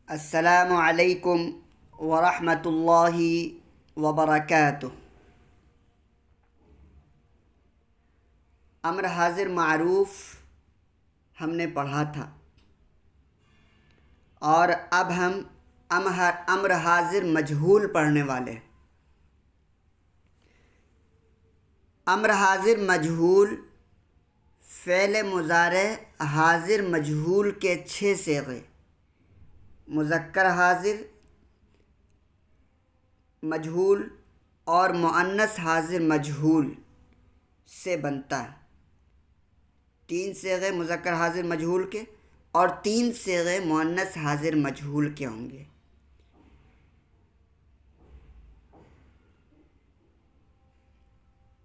السلام علیکم ورحمۃ اللہ وبرکاتہ۔ امر حاضر معروف ہم نے پڑھا تھا، اور اب ہم امر حاضر مجہول پڑھنے والے ہیں۔ امر حاضر مجہول فعل مضارع حاضر مجہول کے 6 صیغے مذکر حاضر مجہول اور مؤنث حاضر مجہول سے بنتا ہے۔ 3 صیغے مذکر حاضر مجہول کے اور 3 صیغے مؤنث حاضر مجہول کے ہوں گے۔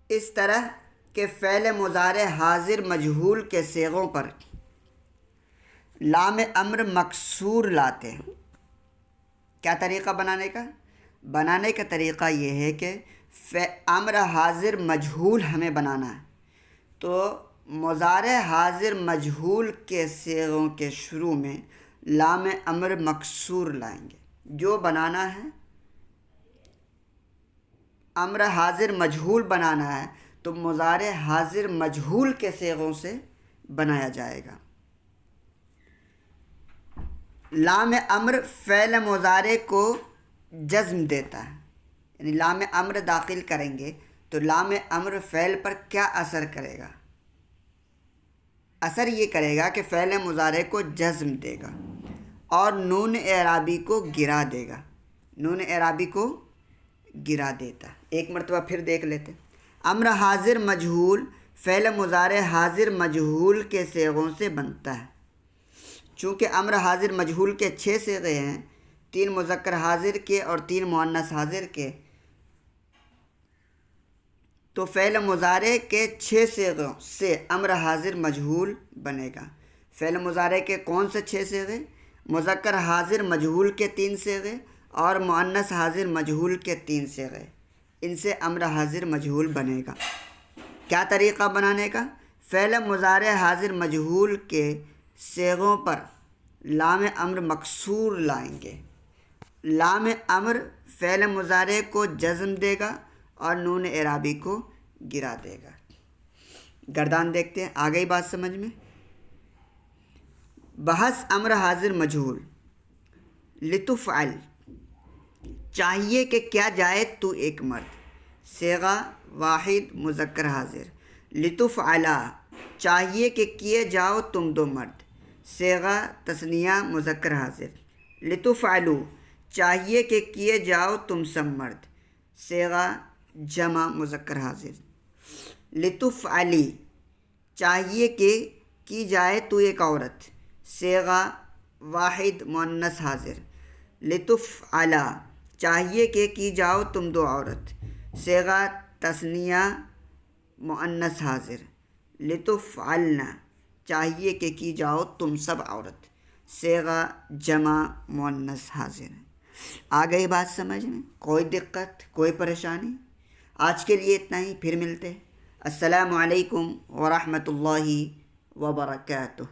اس طرح کہ فعل مضارع حاضر مجہول کے صیغوں پر لام امر مکسور لاتے ہیں۔ کیا طریقہ بنانے کا طریقہ یہ ہے کہ امر حاضر مجہول ہمیں بنانا ہے، تو مضارع حاضر مجہول کے صیغوں کے شروع میں لام امر مکسور لائیں گے۔ جو بنانا ہے امر حاضر مجہول بنانا ہے تو مضارع حاضر مجہول کے صیغوں سے بنایا جائے گا۔ لام امر فعل مضارع کو جزم دیتا ہے، یعنی لام امر داخل کریں گے تو لام امر فعل پر کیا اثر کرے گا؟ اثر یہ کرے گا کہ فعل مضارع کو جزم دے گا اور نون اعرابی کو گرا دے گا۔ نون اعرابی کو گرا دیتا ہے۔ ایک مرتبہ پھر دیکھ لیتے ہیں۔ امر حاضر مجہول فعل مضارع حاضر مجہول کے صیغوں سے بنتا ہے۔ چونکہ امر حاضر مجہول کے 6 صیغے ہیں، 3 مذکر حاضر کے اور 3 مؤنث حاضر کے، تو فعل مضارع کے 6 صیغوں سے امر حاضر مجہول بنے گا۔ فعل مضارع کے کون سے 6 صیغے؟ مذکر حاضر مجہول کے 3 صیغے اور مؤنث حاضر مجہول کے 3 صیغے، ان سے امر حاضر مجہول بنے گا۔ کیا طریقہ بنانے کا؟ فعل مضارع حاضر مجہول کے صیغوں پر لام امر مکسور لائیں گے۔ لام امر فعل مضارع کو جزم دے گا اور نون اعرابی کو گرا دے گا۔ گردان دیکھتے ہیں، آ گئی بات سمجھ میں؟ بحث امر حاضر مجہول۔ لتفعل، چاہیے کہ کیا جائے تو ایک مرد، صیغہ واحد مذکر حاضر۔ لتفعلا، چاہیے کہ کیے جاؤ تم 2 مرد، صیغہ تثنیہ مذکر حاضر۔ لتفعلوا، چاہیے کہ کیے جاؤ تم سب مرد، صیغہ جمع مذکر حاضر۔ لتفعلی، چاہیے کہ کی جائے تو ایک عورت، صیغہ واحد مؤنث حاضر۔ لتفعلا، چاہیے کہ کی جاؤ تم 2 عورت، صیغہ تثنیہ مؤنث حاضر۔ لتفعلن، چاہیے کہ کی جاؤ تم سب عورت، صیغہ جمع مؤنث حاضر۔ آ گئی بات سمجھ میں؟ کوئی دقت، کوئی پریشانی؟ آج کے لیے اتنا ہی، پھر ملتے ہیں۔ السلام علیکم ورحمۃ اللہ وبرکاتہ۔